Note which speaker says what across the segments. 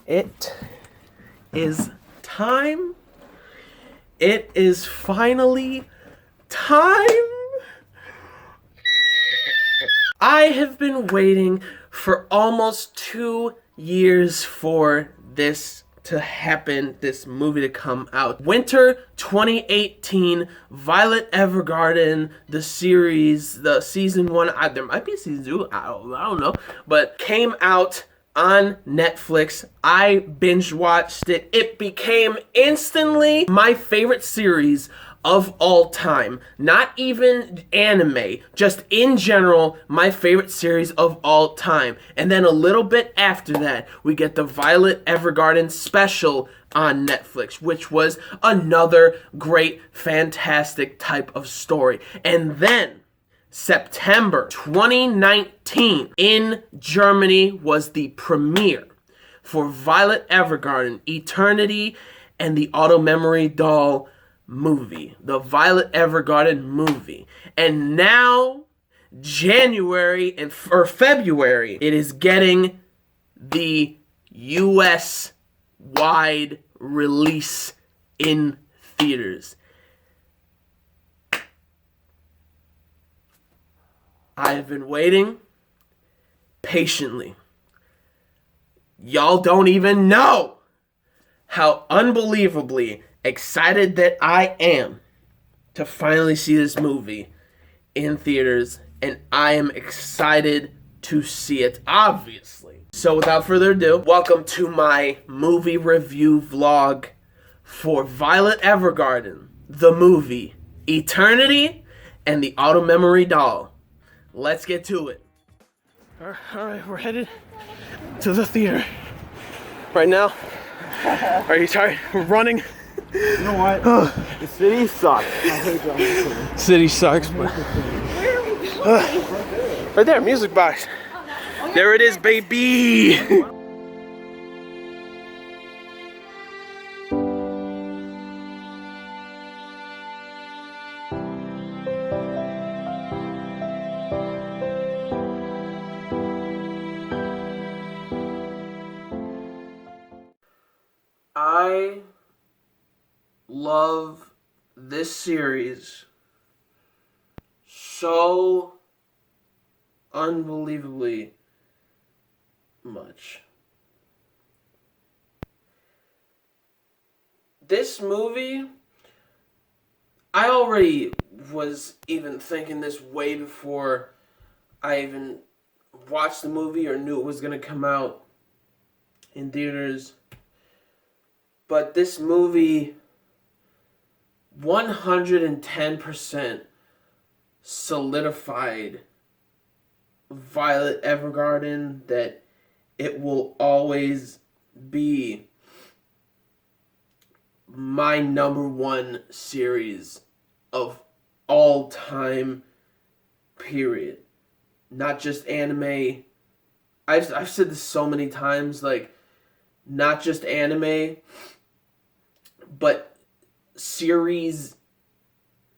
Speaker 1: It is time. It is finally time. I have been waiting for almost 2 years for this to happen, this movie to come out. Winter 2018, Vaioretto Evāgāden, the series, the season 1, there might be a season 2, I don't know, but came out on Netflix. I binge watched it. It became instantly my favorite series of all time. Not even anime, just in general, my favorite series of all time. And then a little bit after that, we get the Vaioretto Evāgāden special on Netflix, which was another great, fantastic type of story. And then September 2019 in Germany was the premiere for Vaioretto Evāgāden, Eternity, and the Auto Memory Doll movie, the Vaioretto Evāgāden movie. And now, February, it is getting the US wide release in theaters. I have been waiting patiently. Y'all don't even know how unbelievably excited that I am to finally see this movie in theaters, and I am excited to see it, obviously. So without further ado, welcome to my movie review vlog for Vaioretto Evāgāden, the movie, Eternity, and the Auto Memory Doll. Let's get to it. Alright, we're headed to the theater right now. Are you tired? We're running.
Speaker 2: You know what? The city sucks. I hate that.
Speaker 1: City sucks, but
Speaker 3: Where are we going?
Speaker 1: right there, music box. There it is, baby. I love this series so unbelievably much. This movie, I already was even thinking this way before I even watched the movie or knew it was going to come out in theaters. But this movie 110% solidified Vaioretto Evāgāden, that it will always be my #1 series of all time, period. Not just anime. I've said this so many times, like, not just anime, but series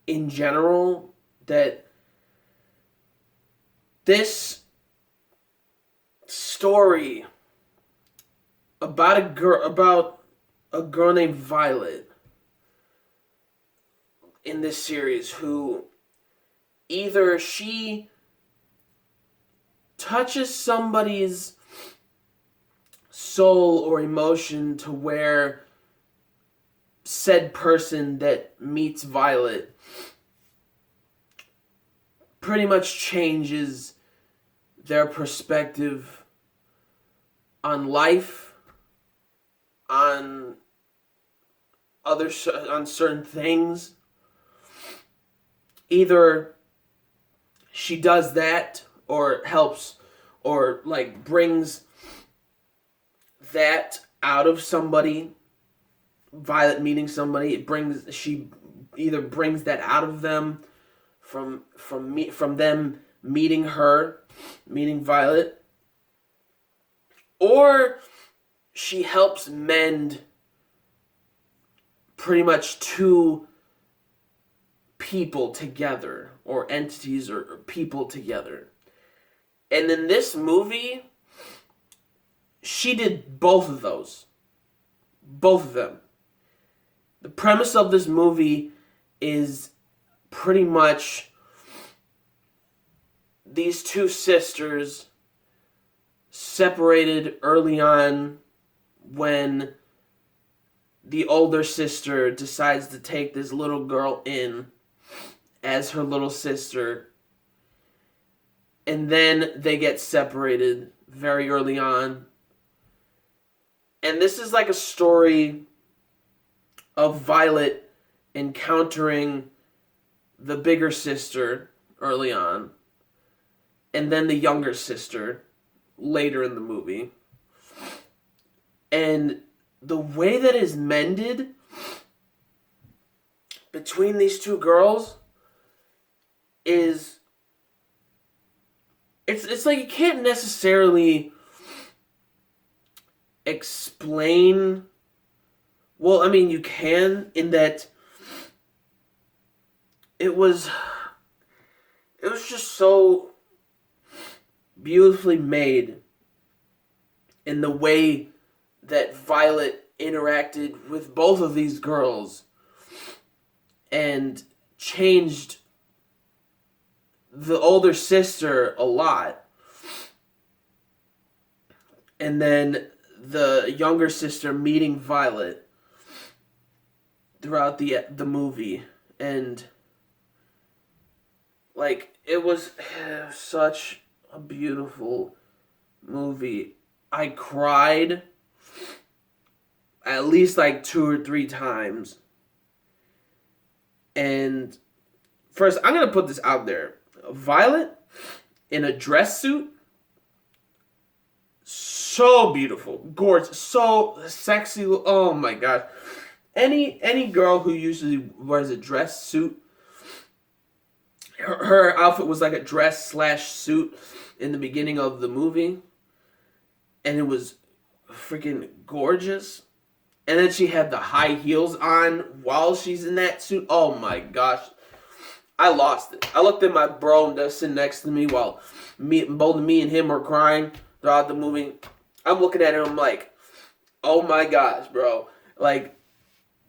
Speaker 1: in general, that this story about a girl named Violet in this series, who either she touches somebody's soul or emotion to where said person that meets Violet pretty much changes their perspective on life, on certain things. Either she does that, or helps, or like brings that out of somebody. Violet meeting somebody, she either brings that out of them from them meeting Violet, or she helps mend pretty much two people together, or entities or people together. And in this movie, she did both of those. Both of them. The premise of this movie is pretty much these two sisters separated early on when the older sister decides to take this little girl in as her little sister. And then they get separated very early on. And this is like a story of Violet encountering the bigger sister early on, and then the younger sister later in the movie. And the way that is mended between these two girls is it's like you can't necessarily explain. Well, I mean, you can, in that it was just so beautifully made in the way that Violet interacted with both of these girls and changed the older sister a lot. And then the younger sister meeting Violet throughout the movie. And like it was such a beautiful movie. I cried at least like 2 or 3 times. And first, I'm going to put this out there. Violet in a dress suit, so beautiful, gorgeous, so sexy. Oh my gosh. Any girl who usually wears a dress suit, her outfit was like a dress / suit in the beginning of the movie. And it was freaking gorgeous. And then she had the high heels on while she's in that suit. Oh my gosh. I lost it. I looked at my bro that's sitting next to me while both me and him were crying throughout the movie. I'm looking at him, I'm like, oh my gosh, bro. Like,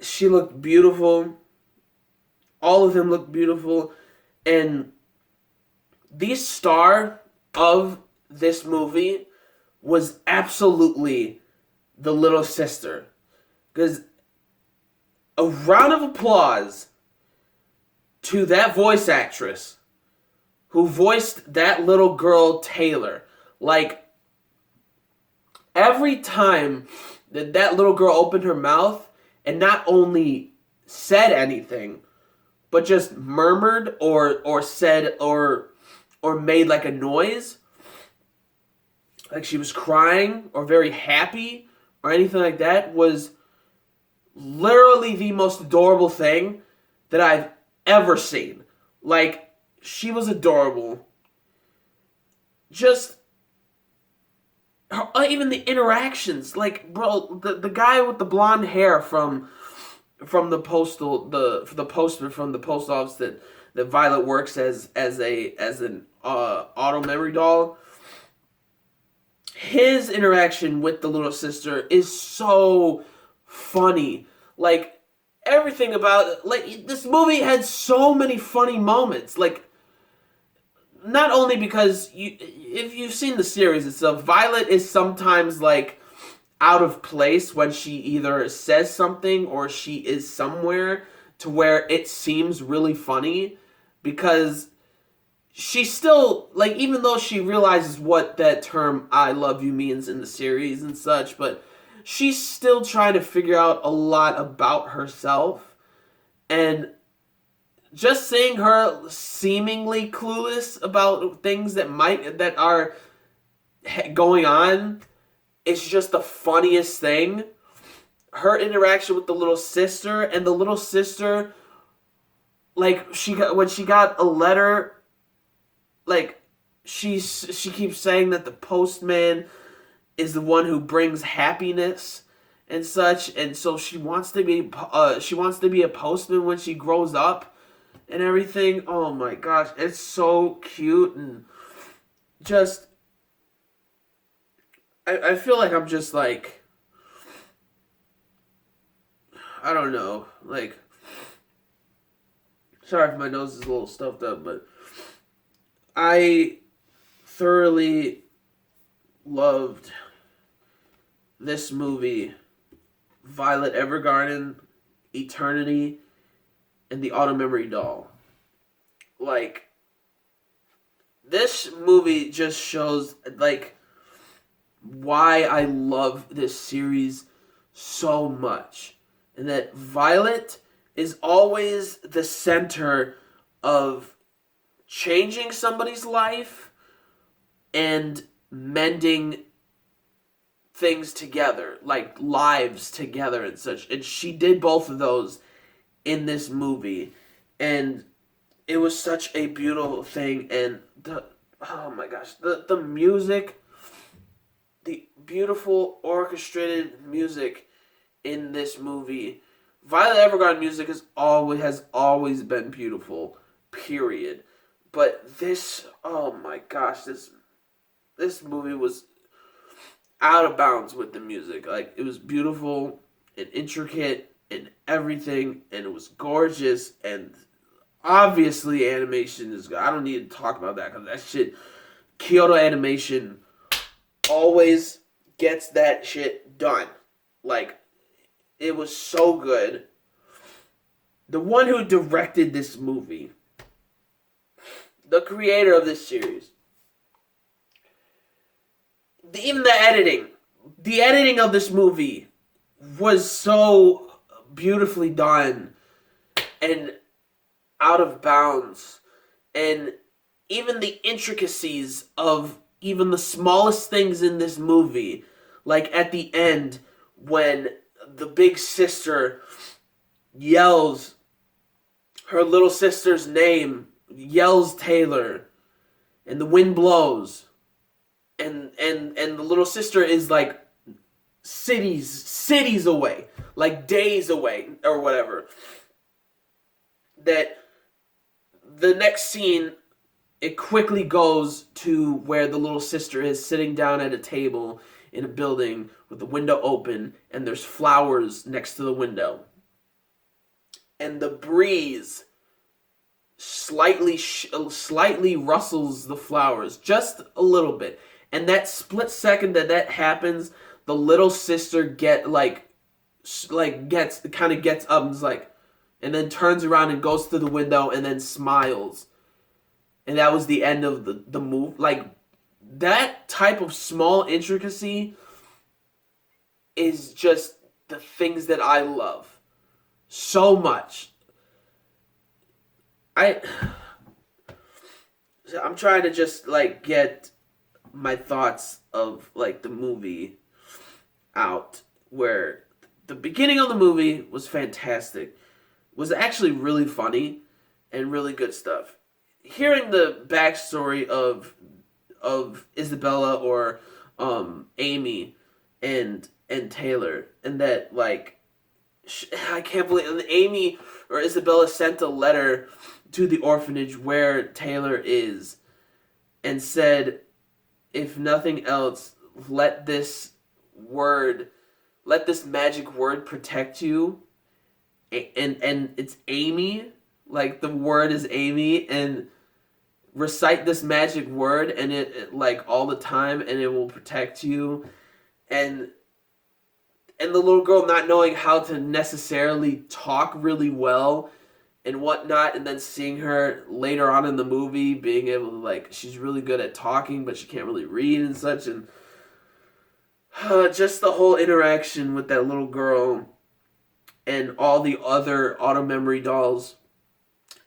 Speaker 1: she looked beautiful. All of them looked beautiful. And the star of this movie was absolutely the little sister. Because a round of applause to that voice actress who voiced that little girl, Taylor. Like, every time that little girl opened her mouth and not only said anything, but just murmured or said or made like a noise, like she was crying or very happy or anything like that, was literally the most adorable thing that I've ever seen. Like, she was adorable. Just even the interactions, like, bro, the guy with the blonde hair from the postman from the post office that Violet works as an auto memory doll. His interaction with the little sister is so funny. Like, everything about it, like, this movie had so many funny moments. Like, not only because if you've seen the series itself, Violet is sometimes like out of place when she either says something or she is somewhere to where it seems really funny, because she still, like, even though she realizes what that term "I love you" means in the series and such, but she's still trying to figure out a lot about herself. And just seeing her seemingly clueless about things that are going on, it's just the funniest thing. Her interaction with the little sister, and the little sister, like, when she got a letter, like, she keeps saying that the postman is the one who brings happiness and such, and so she wants to be a postman when she grows up and everything. Oh my gosh, it's so cute. And just I feel like I'm just like, I don't know, like, sorry if my nose is a little stuffed up, but I thoroughly loved this movie, Violet Evergarden, Eternity, and the Auto Memory Doll. Like, this movie just shows, like, why I love this series so much. And that Violet is always the center of changing somebody's life and mending things together, like lives together and such. And she did both of those in this movie. And it was such a beautiful thing. And oh my gosh, the music, the beautiful orchestrated music in this movie. Violet Evergarden music has always been beautiful, period. But this, oh my gosh, this movie was out of bounds with the music. Like, it was beautiful and intricate and everything, and it was gorgeous, and obviously animation is good. I don't need to talk about that because that shit, Kyoto Animation always gets that shit done. Like, it was so good. The one who directed this movie, the creator of this series, even the editing of this movie was so beautifully done and out of bounds. And even the intricacies of even the smallest things in this movie, like at the end when the big sister yells her little sister's name, yells Taylor, and the wind blows, and the little sister is like cities away, like days away or whatever. That the next scene, it quickly goes to where the little sister is sitting down at a table in a building with the window open, and there's flowers next to the window. And the breeze slightly rustles the flowers, just a little bit. And that split second that happens, the little sister gets up and is like, and then turns around and goes to the window and then smiles. And that was the end of the move. Like, that type of small intricacy is just the things that I love so much. I'm trying to just like get my thoughts of like the movie out, where the beginning of the movie was fantastic, was actually really funny and really good stuff. Hearing the backstory of Isabella or Amy and Taylor, and that like I can't believe Amy or Isabella sent a letter to the orphanage where Taylor is and said, if nothing else, let this magic word protect you. And it's Amy, like the word is Amy, and recite this magic word and it like all the time and it will protect you. And the little girl not knowing how to necessarily talk really well and whatnot, and then seeing her later on in the movie being able to, like, she's really good at talking, but she can't really read and such, and just the whole interaction with that little girl and all the other auto memory dolls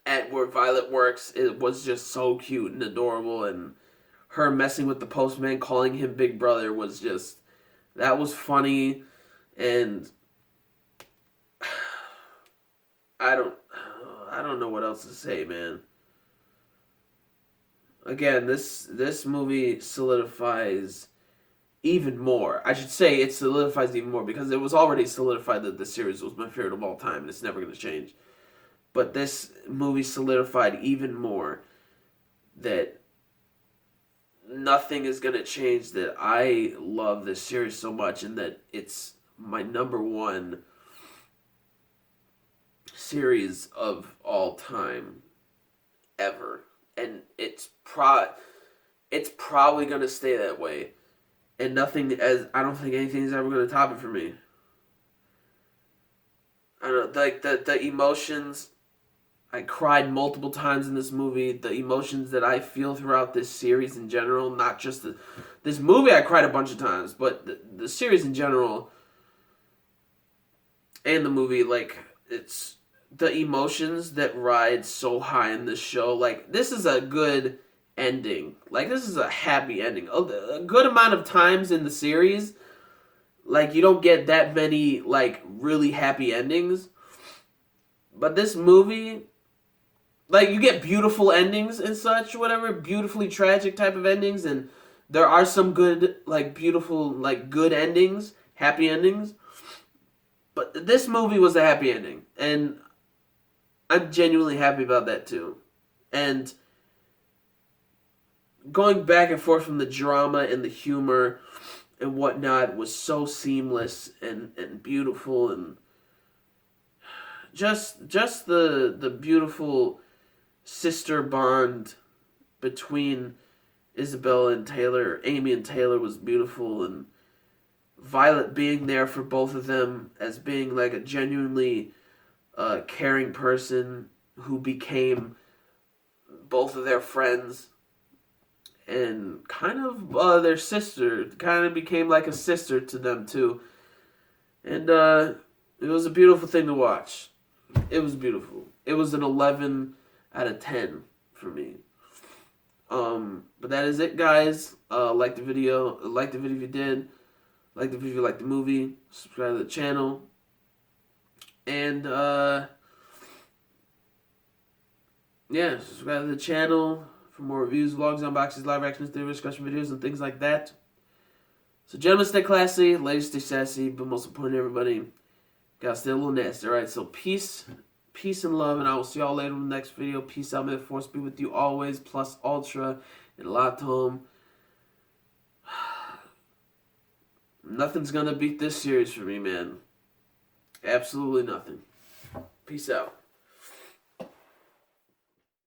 Speaker 1: at where Violet works, it was just so cute and adorable, and her messing with the postman, calling him Big Brother, was just, that was funny, and I don't know what else to say, man. Again, this movie solidifies even more. I should say it solidifies even more because it was already solidified that this series was my favorite of all time and it's never going to change. But this movie solidified even more that nothing is gonna change that I love this series so much, and that it's my number one series of all time ever, and it's probably gonna stay that way, and I don't think anything's ever gonna top it for me. I don't like the emotions. I cried multiple times in this movie. The emotions that I feel throughout this series in general, not just this movie, I cried a bunch of times, but the series in general and the movie, like, it's the emotions that ride so high in this show. Like, this is a good ending. Like, this is a happy ending. A good amount of times in the series, like, you don't get that many, like, really happy endings. But this movie, like, you get beautiful endings and such, whatever, beautifully tragic type of endings, and there are some good, like, beautiful, like, good endings, happy endings. But this movie was a happy ending, and I'm genuinely happy about that too. And going back and forth from the drama and the humor and whatnot was so seamless and beautiful, and just the beautiful sister bond between Isabella and Taylor, Amy and Taylor, was beautiful, and Violet being there for both of them as being like a genuinely caring person who became both of their friends, and kind of their sister, kind of became like a sister to them too. And it was a beautiful thing to watch. It was beautiful. It was an 11 out of 10 for me. But that is it, guys. Like the video. Like the video if you did. Like the video if you like the movie. Subscribe to the channel. And, yeah, subscribe to the channel for more reviews, vlogs, unboxings, live reactions, theory discussion videos, and things like that. So, gentlemen, stay classy. Ladies, stay sassy. But most important, everybody, gotta stay a little nasty. Alright, so peace and love, and I will see y'all later in the next video. Peace out. May the force be with you always. Plus ultra and latom. Nothing's gonna beat this series for me, man. Absolutely nothing. Peace out.